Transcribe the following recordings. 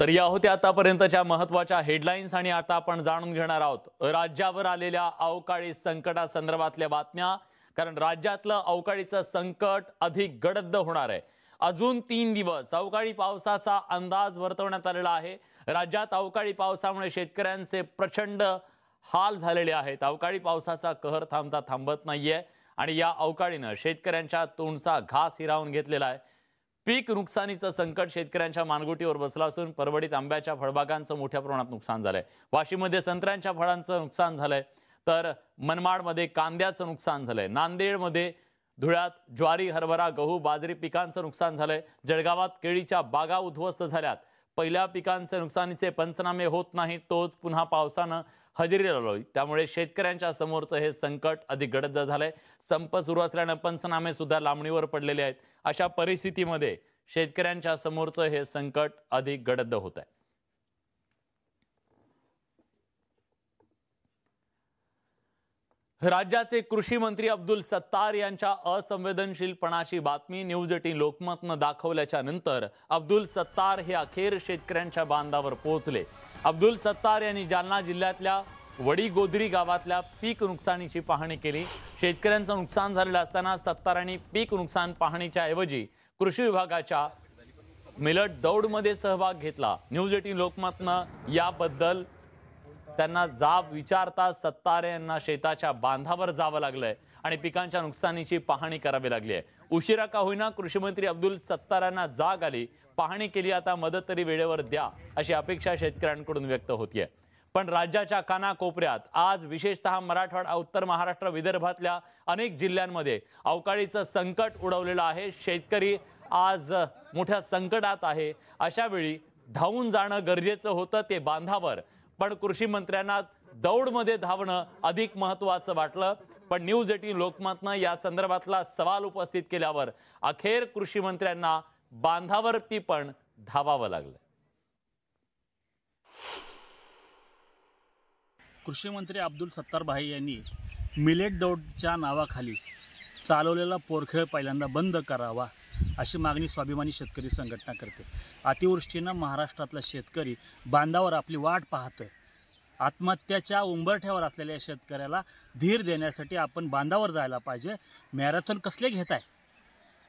तर या होत्या आतापर्यंतच्या महत्त्वाच्या हेडलाईन्स आणि आता आपण जाणून घेणार आहोत राज्यावर आलेल्या अवकाळी संकटासंदर्भातल्या बातम्या। कारण राज्यातलं अवकाळीचं संकट अधिक गडद होणार आहे। अजून 3 दिवस अवकाळी पावसाचा अंदाज वर्तवण्यात आलेला आहे। राज्यात अवकाळी पावसामुळे शेतकऱ्यांचे प्रचंड हाल झालेले आहेत। अवकाळी पावसाचा कहर थांबता थांबत नाहीये आणि या अवकाळीने शेतकऱ्यांच्या तोंडचा घास हिरावून घेतलेला आहे। पीक नुकसानीचं संकट शेतकऱ्यांच्या मानगुटीवर बसलं असून परभणीत आंब्याच्या फळबागांचं मोठ्या प्रमाणात नुकसान झालंय। वाशीमध्ये संत्र्यांच्या फळांचं नुकसान झालंय, तर मनमाडमध्ये कांद्याचं नुकसान झालंय। नांदेडमध्ये धुळ्यात ज्वारी, हरभरा, गहू, बाजरी पिकांचं नुकसान झालंय। जळगावात केळीच्या बागा उद्ध्वस्त झाल्यात। पहिल्या पिकांचे नुकसानीचे पंचनामे होत नाहीत, तोच पुन्हा पावसानं हजेरी लावली, त्यामुळे शेतकऱ्यांच्या समोरचं हे संकट अधिक गडद झालंय। संप सुरू असल्याने पंचनामे सुद्धा लांबणीवर पडलेले आहेत। अशा परिस्थितीमध्ये शेतकऱ्यांच्या समोरचं हे संकट अधिक गडद होत आहे। राज्याचे कृषी मंत्री अब्दुल सत्तार यांच्या असंवेदनशीलपणाची बातमी न्यूज 18 लोकमतनं दाखवल्याच्या नंतर अब्दुल सत्तार हे अखेर शेतकऱ्यांच्या बांधावर पोहोचले। अब्दुल सत्तार यांनी जालना जिल्ह्यातल्या वडीगोद्री गावातल्या पीक नुकसानीची पाहणी केली। शेतकऱ्यांचं नुकसान झालेलं असताना सत्तारांनी पीक नुकसान पाहणीच्या ऐवजी कृषी विभागाच्या मिलट दौडमध्ये सहभाग घेतला। न्यूज 18 लोकमतनं याबद्दल त्यांना जाब विचारता सत्तार यांना शेताच्या बांधावर जावं लागलंय आणि पिकांच्या नुकसानीची पाहणी करावी लागली आहे। उशिरा का होईना कृषी मंत्री अब्दुल सत्तारांना जाग आली, पाहणी केली, आता मदत तरी वेळेवर द्या अशी अपेक्षा शेतकऱ्यांकडून व्यक्त होतीये। पण राज्याच्या कानाकोपऱ्यात आज विशेषतः मराठवाडा, उत्तर महाराष्ट्र, विदर्भातल्या अनेक जिल्ह्यांमध्ये अवकाळीचं संकट उडवलेलं आहे। शेतकरी आज मोठ्या संकटात आहे। अशा वेळी धावून जाणं गरजेचं होतं ते बांधावर, पण कृषी मंत्र्यांना दौडमध्ये धावणं अधिक महत्त्वाचं वाटलं। पण न्यूज 18 लोकमतनं या संदर्भातला सवाल उपस्थित केल्यावर अखेर कृषी मंत्र्यांना बांधावरती पण धावावं लागलं। कृषी मंत्री अब्दुल सत्तार भाई यांनी मिलेट दौडच्या नावाखाली चालवलेला पोरखेळ पहिल्यांदा बंद करावा अशी मागणी स्वाभिमानी शेतकरी संघटना करते। अतिवृष्टीनं महाराष्ट्रातला शेतकरी बांधावर आपली वाट पाहतोय। आत्महत्याच्या उंबरठ्यावर असलेल्या शेतकऱ्याला धीर देण्यासाठी आपण बांधावर जायला पाहिजे। मॅरेथॉन कसले घेताय?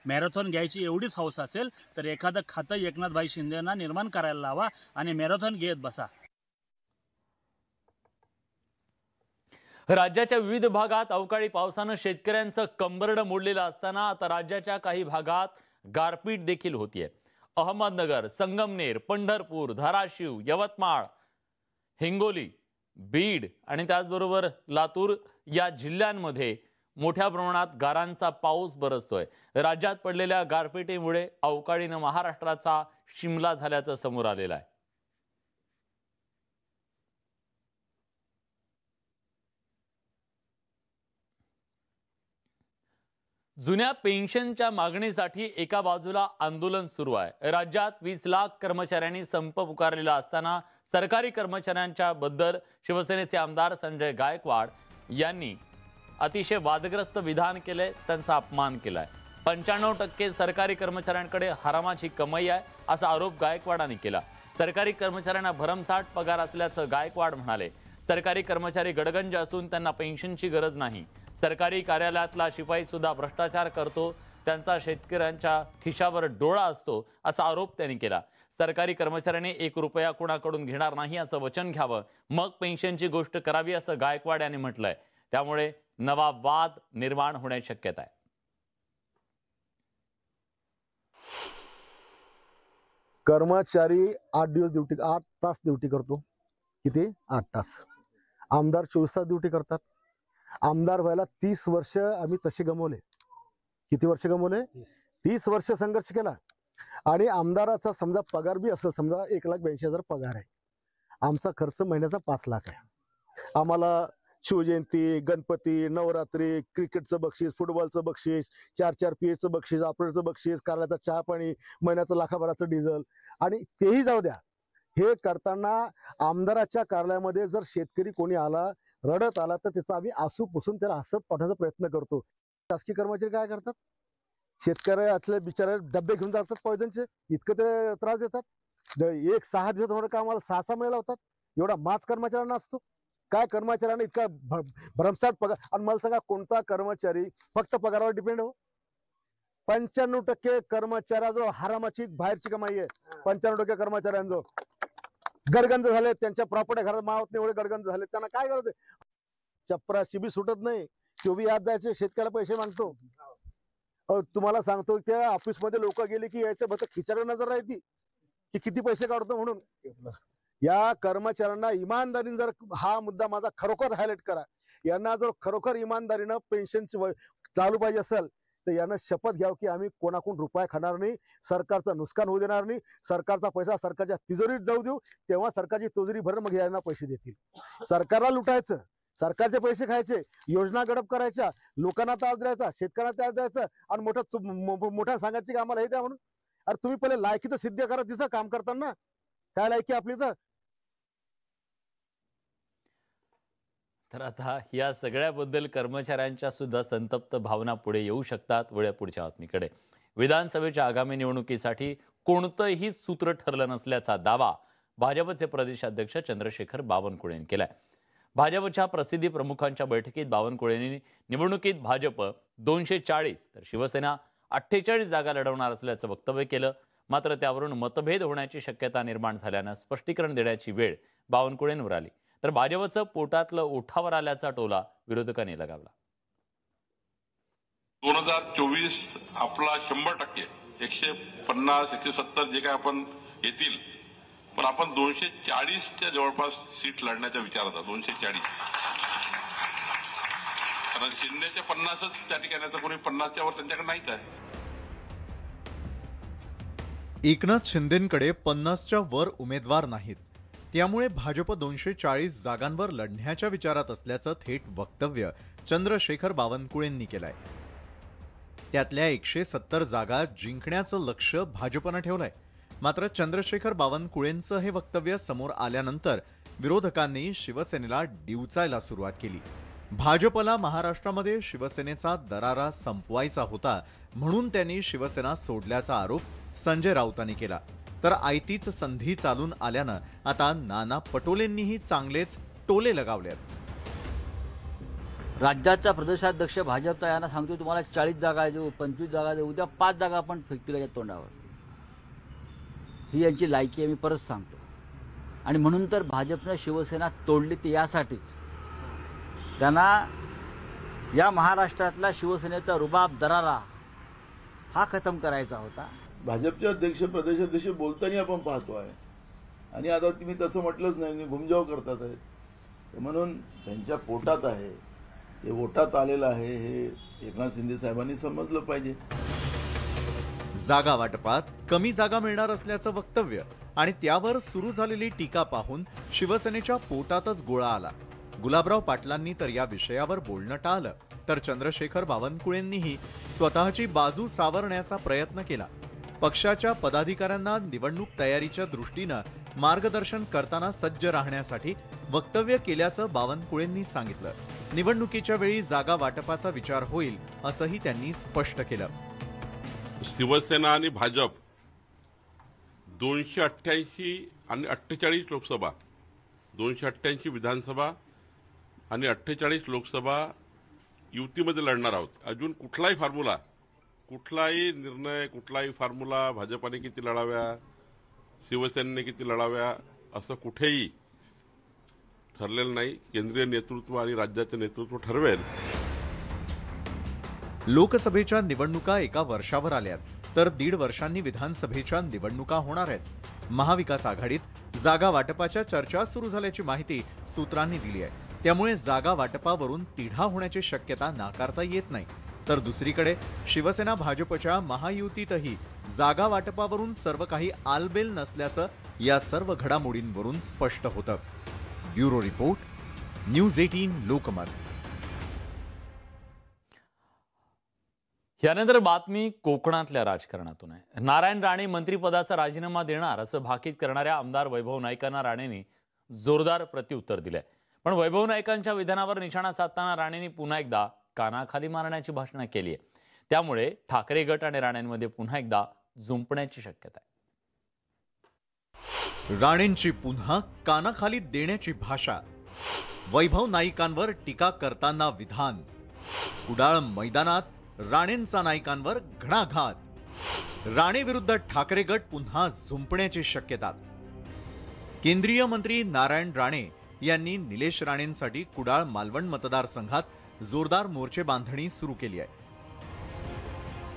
मॅरेथॉन घ्यायची एवढीच हौस असेल तर एखादं खातं एकनाथभाई शिंदेंना निर्माण करायला लावा आणि मॅरेथॉन घेत बसा। राज्याच्या विविध भागात अवकाळी पावसानं शेतकऱ्यांचं कंबरडं मोडलेलं असताना आता राज्याच्या काही भागात गारपीट देखील होतीये। अहमदनगर, संगमनेर, पंढरपूर, धाराशिव, यवतमाळ, हिंगोली, बीड आणि त्याचबरोबर लातूर या जिल्ह्यांमध्ये मोठ्या प्रमाणात गारांचा पाऊस बरसतोय। राज्यात पडलेल्या गारपिटीमुळे अवकाळीनं महाराष्ट्राचा शिमला झाल्याचं समोर आलेलं आहे। जुन्या पेन्शनच्या मागणीसाठी एका बाजूला आंदोलन सुरू आहे। राज्यात 20 लाख कर्मचाऱ्यांनी संप पुकारलेला असताना सरकारी कर्मचाऱ्यांच्या बद्दल शिवसेनेचे आमदार संजय गायकवाड यांनी अतिशय वादग्रस्त विधान केले, त्यांचा अपमान केलाय। 95% सरकारी कर्मचाऱ्यांकडे हरामाची कमाई आहे असा आरोप गायकवाडांनी केला। सरकारी कर्मचाऱ्यांना भरमसाठ पगार असल्याचं गायकवाड म्हणाले। सरकारी कर्मचारी गडगंज असून त्यांना पेन्शनची गरज नाही। सरकारी कार्यालयातला शिपाई सुद्धा भ्रष्टाचार करतो, त्यांचा शेतकऱ्यांच्या खिशावर डोळा असतो असा आरोप त्यांनी केला। सरकारी कर्मचाऱ्यांनी 1 रुपया कोणाकडून घेणार नाही असं वचन घ्यावं, मग पेन्शनची गोष्ट करावी असं गायकवाड यांनी म्हटलंय। त्यामुळे नवा वाद निर्माण होण्याची शक्यता आहे। कर्मचारी 8 तास ड्युटी करतो। किती? 8 तास। आमदार 24 तास ड्युटी करतात। आमदार व्हायला 30 वर्ष आम्ही तसे गमवले। किती वर्ष गमवले? 30 वर्ष संघर्ष केला। आणि आमदाराचा समजा पगार बी असेल, समजा 1,82,000 पगार आहे, आमचा खर्च महिन्याचा 5 लाख आहे। आम्हाला शिवजयंती, गणपती, नवरात्री, क्रिकेटचं बक्षीस, फुटबॉलचं बक्षीस, 4-4 पीएचं बक्षीस, ऑपरेटरचं बक्षीस, कार्यालयाचा चहा पाणी, महिन्याचं लाखाभराचं डिझेल, आणि तेही जाऊ द्या। हे करताना आमदाराच्या कार्यालयामध्ये जर शेतकरी कोणी आला, रडत आला, तर त्याचा आम्ही आसू पुसून त्याला हसत पाठवण्याचा प्रयत्न करतो। शासकीय कर्मचारी काय करतात? शेतकऱ्यातले बिचारे डब्बे घेऊन जातात पॉयझनचे, इतकं ते त्रास देतात। एक 6 दिवस होणार का आम्हाला 6 महिला होतात? एवढा माच कर्मचाऱ्यांना असतो? काय कर्मचाऱ्यांना इतका भरमसाठ पगार? आणि मला सांगा, कोणता कर्मचारी फक्त पगारावर डिपेंड हो? 95% कर्मचाऱ्याजवळ हरामाची बाहेरची कमाई आहे. 95% कर्मचाऱ्यांजवळ गडगंज झाले, त्यांच्या प्रॉपर्टी घरात मावत नाही एवढे गडगंज झाले. त्यांना काय करत? चपराशी बी सुटत नाही. चोवी आज जायचे, शेतकऱ्याला पैसे मागतो. तुम्हाला सांगतो, त्या ऑफिस मध्ये लोक गेले की यायचं फक्त खिचार नजर राहती की किती पैसे काढतो म्हणून. या कर्मचाऱ्यांना इमानदारीने जर हा मुद्दा माझा खरोखर हायलाइट करा, यांना जर खरोखर इमानदारीनं पेन्शनची चालू पाहिजे असेल तर यानं शपथ घ्यावं की आम्ही कोणाकडून रुपया खाणार नाही, सरकारचं नुकसान होऊ देणार नाही, सरकारचा पैसा सरकारच्या तिजोरीत जाऊ देऊ, तेव्हा सरकारची तिजोरी भरून मग यांना पैसे देतील. सरकारला लुटायचं, सरकारचे पैसे खायचे, योजना गडप करायच्या, लोकांना त्रास द्यायचा, शेतकऱ्यांना त्रास द्यायचा आणि मोठ्या सांगायचे की आम्हाला हे द्या म्हणून. अरे तुम्ही पहिले लायकी तर सिद्ध करा तिथं काम करताना. काय लायकी आपली तर आता या सगळ्याबद्दल कर्मचाऱ्यांच्या सुद्धा संतप्त भावना पुढे येऊ शकतात. वेळ पुढच्या बातमीकडे. विधानसभेच्या आगामी निवडणुकीसाठी कोणतंही सूत्र ठरलं नसल्याचा दावा भाजपचे प्रदेशाध्यक्ष चंद्रशेखर बावनकुळेंनी केलाय. भाजपच्या प्रसिद्धी प्रमुखांच्या बैठकीत बावनकुळेंनी निवडणुकीत भाजप 240 तर शिवसेना 48 जागा लढवणार असल्याचं वक्तव्य केलं. मात्र त्यावरून मतभेद होण्याची शक्यता निर्माण झाल्यानं स्पष्टीकरण देण्याची वेळ बावनकुळेंवर आली. तर भाजपचं पोटातलं ओठावर आल्याचा टोला विरोधकांनी लगावला. 2024 आपला 100%, 150, 170 जे काय आपण येतील, पण आपण 240च्या जवळपास सीट लढण्याच्या विचारात आहोत. 240. कारण शिंदेच्या 50च त्या ठिकाणी, आता कोणी 50च्या वर त्यांच्याकडे नाहीच आहे. एकनाथ शिंदेंकडे 50च्या वर उमेदवार नाहीत. त्यामुळे भाजप 240 जागांवर लढण्याच्या विचारात असल्याचं थेट वक्तव्य चंद्रशेखर बावनकुळेंनी केलंय. त्यातल्या 170 जागा जिंकण्याचं लक्ष भाजपनं ठेवलंय. मात्र चंद्रशेखर बावनकुळेंचं हे वक्तव्य समोर आल्यानंतर विरोधकांनी शिवसेनेला डिवचायला सुरुवात केली. भाजपला महाराष्ट्रामध्ये शिवसेनेचा दरारा संपवायचा होता म्हणून त्यांनी शिवसेना सोडल्याचा आरोप संजय राऊतांनी केला. तर आयतीच संधी चालून आल्यानं आता नाना पटोलेंनीही चांगलेच टोले लगावलेत. राज्याचा प्रदेशाध्यक्ष भाजपचा यांना सांगतो, तुम्हाला 40 जागा देऊ, 25 जागा देऊ, उद्या 5 जागा आपण फेकतील या तोंडावर. ही यांची लायकी आहे, मी परत सांगतो. आणि म्हणून तर भाजपनं शिवसेना तोडली ती यासाठीच. त्यांना या महाराष्ट्रातला शिवसेनेचा रुबाब दरारा हा खतम करायचा होता. भाजपचे अध्यक्ष प्रदेशाध्यक्ष बोलताना आपण पाहतो आहे आणि आता तुम्ही तसं म्हटलंच नाही, घुमजाव करतात आहेत. म्हणून त्यांच्या पोटात आहे, ते ओटात आलेलं आहे, हे एकनाथ शिंदे साहेबांनी समजलं पाहिजे. जागा वाटपात कमी जागा मिळणार असल्याचं वक्तव्य आणि त्यावर सुरू झालेली टीका पाहून शिवसेनेच्या पोटातच गोळा आला. गुलाबराव पाटलांनी तर या विषयावर बोलणं टाळलं, तर चंद्रशेखर बावनकुळेंनीही स्वतःची बाजू सावरण्याचा प्रयत्न केला. पक्षाच्या पदाधिकाऱ्यांना निवडणूक तयारीच्या दृष्टीनं मार्गदर्शन करताना सज्ज राहण्यासाठी वक्तव्य केल्याचं बावनकुळेंनी सांगितलं. निवडणुकीच्या वेळी जागा वाटपाचा विचार होईल असंही त्यांनी स्पष्ट केलं. शिवसेना आणि भाजप 288 आणि 48 लोकसभा, 288 विधानसभा आणि 48 लोकसभा युतीमध्ये लढणार आहोत. अजून कुठलाही फॉर्म्युला, कुठलाही निर्णय, कुठलाही फॉर्म्युला भाजपाने किती लढाव्या, शिवसेनेने किती लढाव्या असं कुठेही ठरलेलं नाही. केंद्रीय नेतृत्व आणि राज्याचे नेतृत्व ठरवेल. लोकसभेच्या निवडणुका एका वर्षावर आल्यात, तर 1.5 वर्षांनी विधानसभेच्या निवडणुका होणार आहेत. महाविकास आघाडीत जागा वाटपाच्या चर्चा सुरू झाल्याची माहिती सूत्रांनी दिली आहे. त्यामुळे जागा वाटपावरून तिढा होण्याची शक्यता नाकारता येत नाही. तर दुसरीकडे शिवसेना भाजपच्या महायुतीतही जागा वाटपावरून सर्व काही आलबेल नसल्याचं या सर्व घडामोडींवरून स्पष्ट होतं. Bureau report, news 18 Lokmat. यानंतर बातमी कोकणातल्या राजकारणातून आहे. नारायण राणे मंत्रिपदाचा राजीनामा देणार असं भाकीत करणाऱ्या आमदार वैभव नाईकांना राणेंनी जोरदार प्रत्युत्तर दिलंय. पण वैभव नाईकांच्या विधानावर निशाणा साधताना राणेंनी पुन्हा एकदा कानाखाली मारण्याची भाषणं केली आहे. त्यामुळे ठाकरे गट आणि राणेंमध्ये पुन्हा एकदा जुंपण्याची शक्यता आहे. राणेंची पुन्हा कानाखाली देण्याची भाषा, वैभव नाईकांवर टीका करताना विधान, कुडाळ मैदानात राणेंचा नाईकांवर घणाघात, राणे विरुद्ध ठाकरे गट पुन्हा झुंपण्याची शक्यता। केंद्रीय मंत्री नारायण राणे यांनी निलेश राणेंसाठी कुडाळ मालवण मतदारसंघात जोरदार मोर्चे बांधणी सुरू केली आहे।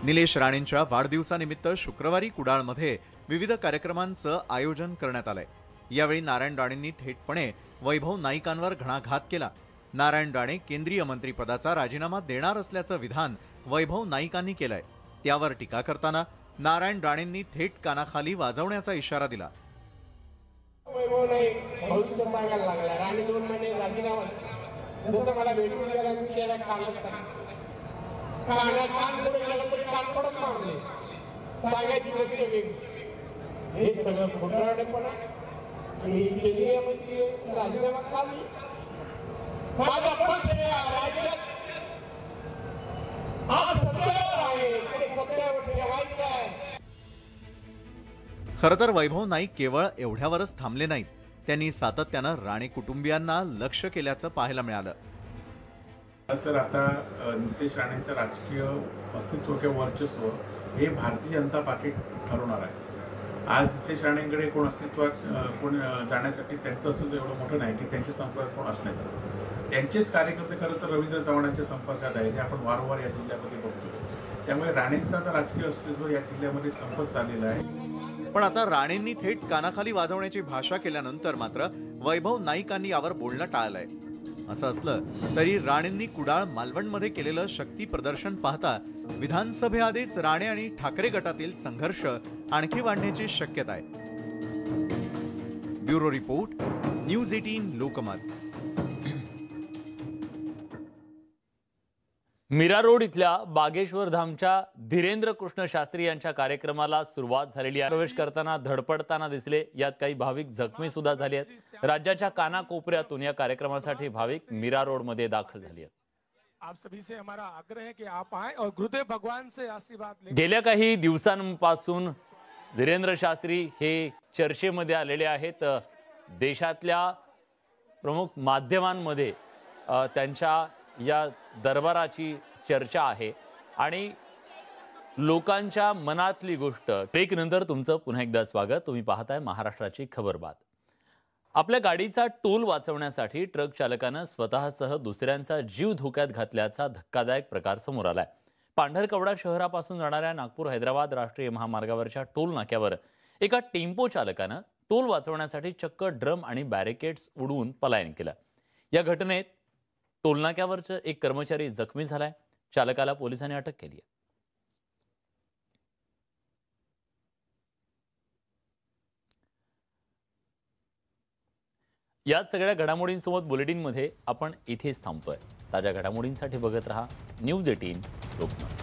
निलेश राणेंच्या वाढदिवसानिमित्त शुक्रवारी कुडाळमध्ये विविध कार्यक्रमांचं आयोजन करण्यात आलंय। यावेळी नारायण राणेंनी थेटपणे वैभव नाईकांवर घणाघात केला। नारायण राणे केंद्रीय मंत्रिपदाचा राजीनामा देणार असल्याचं विधान वैभव नाईकांनी केलंय। त्यावर टीका करताना नारायण राणेंनी थेट कानाखाली वाजवण्याचा इशारा दिला। वैभव नाईक भविष्य सांगायला लागला, राणे 2 महिने राजीनामा जसं मला भेटून गेला मी त्याला कालच सांगितलं, कान पुढे गेलं तरी कान पडत मारले, सांगायची गोष्ट वेगळी। हे सगळं खोटारडेपणा आणि केंद्रीय मंत्री राजीनामा खाली माझा पक्ष राज्यात आज सत्तेवर आहे, ते सत्तेवर ठेवायचं आहे। खरं तर वैभव नाईक केवळ एवढ्यावरच थांबले नाहीत, त्यांनी सातत्यानं राणे कुटुंबियांना लक्ष केल्याचं पाहायला मिळालं। तर आता नितेश राणेंचं राजकीय अस्तित्व किंवा वर्चस्व हे भारतीय जनता पार्टी ठरवणार आहे। आज नितेश राणेंकडे कोण अस्तित्वात कोण जाण्यासाठी त्यांचं अस्तित्व एवढं मोठं नाही की त्यांच्या संपर्कात कोण असण्याचं। त्यांचेच कार्यकर्ते खरं तर रवींद्र चव्हाणांच्या संपर्कात आहेत, हे आपण वारंवार या जिल्ह्यामध्ये बघतो। त्यामुळे राणेंचं आता राजकीय अस्तित्व या जिल्ह्यामध्ये संपत चाललेलं आहे। पण आता राणेंनी थेट कानाखाली वाजवण्याची भाषा केल्यानंतर मात्र वैभव नाईकांनी यावर बोलणं टाळलंय। असं असलं तरी राणेंनी कुडाळ मालवणमध्ये केलेलं शक्ती प्रदर्शन पाहता विधानसभेआधीच राणे आणि ठाकरे गटातील संघर्ष आणखी वाढण्याची शक्यता आहे। Bureau report, news 18 Lokmat. Mira road इथल्या बागेश्वर धामच्या धीरेंद्र कृष्ण शास्त्री यांच्या कार्यक्रमाला सुरुवात झालेली आहे। प्रवेश करताना धडपडताना दिसले, यात काही भाविक जखमी सुद्धा झाले आहेत। राज्याच्या कानाकोपऱ्यातून या कार्यक्रमासाठी भाविक मीरा रोड मध्ये दाखल झाले आहेत। आप सभी से हमारा आग्रह है कि आप आएं और गुरुदेव भगवान से आशीर्वाद लें। गेल्या काही दिवसांपासून धीरेंद्र शास्त्री हे चर्चेमध्ये आलेले आहेत। देशातल्या प्रमुख माध्यमांमध्ये त्यांच्या या दरबाराची चर्चा आहे आणि लोकांच्या मनातली गोष्ट। ब्रेक नंतर तुमचं पुन्हा एकदा स्वागत। तुम्ही पाहताय महाराष्ट्राची खबरबात। आपल्या गाडीचा टोल वाचवण्यासाठी ट्रक चालकानं स्वतःसह दुसऱ्यांचा जीव धोक्यात घातल्याचा धक्कादायक प्रकार समोर आलाय। पांढरकवडा शहरापासून जाणाऱ्या नागपूर हैदराबाद राष्ट्रीय महामार्गावरच्या टोल नाक्यावर एका टेम्पो चालकानं टोल वाचवण्यासाठी चक्क ड्रम आणि बॅरिकेड्स उडवून पलायन केलं। या घटनेत टोलनाक्यावरचा एक कर्मचारी जखमी झालाय। चालकाला पोलिसांनी अटक केली आहे। या सगळ्या घडामोडींसोबत बुलेटिनमध्ये आपण इथेच थांबतोय। ताज्या घडामोडींसाठी बघत रहा न्यूज 18 लोकमत।